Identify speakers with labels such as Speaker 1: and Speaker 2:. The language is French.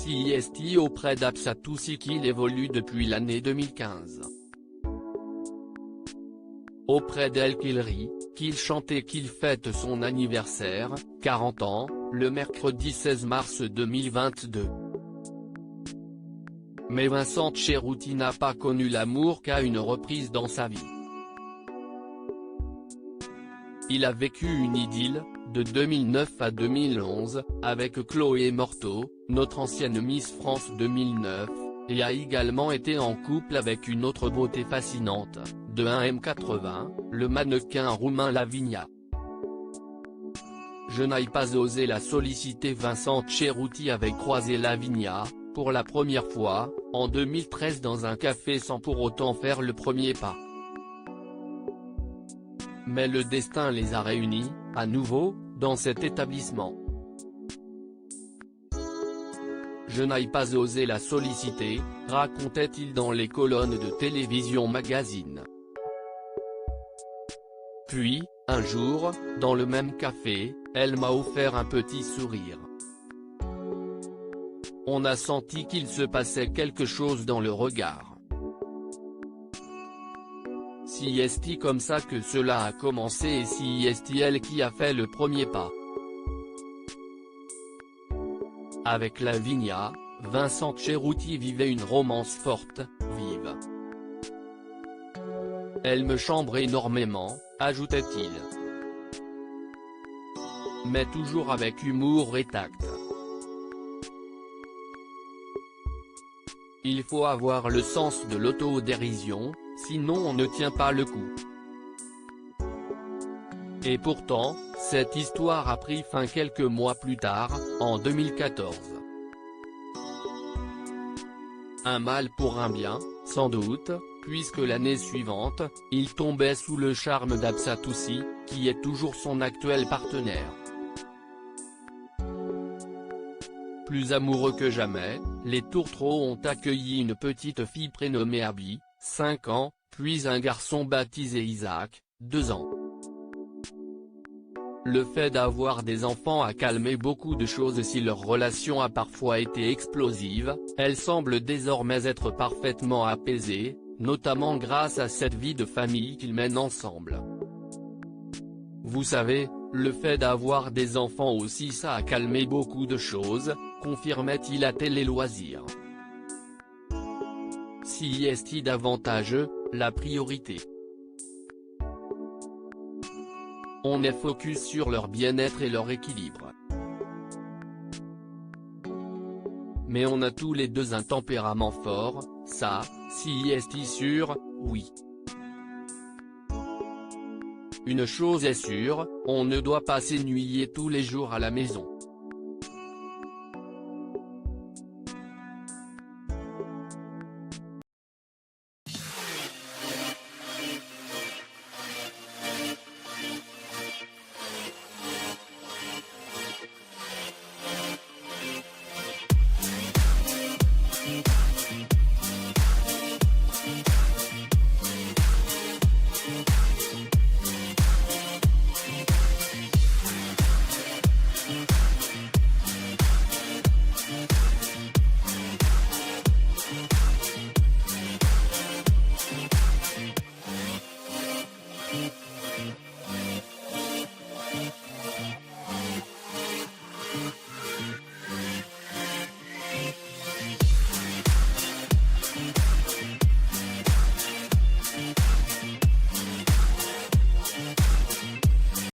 Speaker 1: CIST auprès d'Absa Toussi qu'il évolue depuis l'année 2015. Auprès d'elle qu'il rit, qu'il chante et qu'il fête son anniversaire, 40 ans, le mercredi 16 mars 2022. Mais Vincent Cerruti n'a pas connu l'amour qu'à une reprise dans sa vie. Il a vécu une idylle, de 2009 à 2011, avec Chloé Morteau, notre ancienne Miss France 2009, et a également été en couple avec une autre beauté fascinante, de 1m80, le mannequin roumain Lavinia. Je n'ai pas osé la solliciter. Vincent Cerruti avait croisé Lavinia, pour la première fois, en 2013 dans un café sans pour autant faire le premier pas. Mais le destin les a réunis, à nouveau, dans cet établissement. Je n'ai pas osé la solliciter, racontait-il dans les colonnes de Télévision Magazine. Puis, un jour, dans le même café, elle m'a offert un petit sourire. On a senti qu'il se passait quelque chose dans le regard. CIST comme ça que cela a commencé et CIST elle qui a fait le premier pas. Avec Lavinia, Vincent Cerruti vivait une romance forte, vive. Elle me chambre énormément, ajoutait-il. Mais toujours avec humour et tact. Il faut avoir le sens de l'autodérision, sinon on ne tient pas le coup. Et pourtant, cette histoire a pris fin quelques mois plus tard, en 2014. Un mal pour un bien, sans doute, puisque l'année suivante, il tombait sous le charme d'Absa Toussi, qui est toujours son actuel partenaire. Plus amoureux que jamais, les tourtereaux ont accueilli une petite fille prénommée Abby, 5 ans, puis un garçon baptisé Isaac, 2 ans. Le fait d'avoir des enfants a calmé beaucoup de choses. Si leur relation a parfois été explosive, elle semble désormais être parfaitement apaisée, notamment grâce à cette vie de famille qu'ils mènent ensemble. Vous savez, le fait d'avoir des enfants aussi ça a calmé beaucoup de choses, confirmait-il à Télé Loisirs. CIST davantage, la priorité. On est focus sur leur bien-être et leur équilibre. Mais on a tous les deux un tempérament fort, ça, CIST sûr, oui. Une chose est sûre, on ne doit pas s'ennuyer tous les jours à la maison.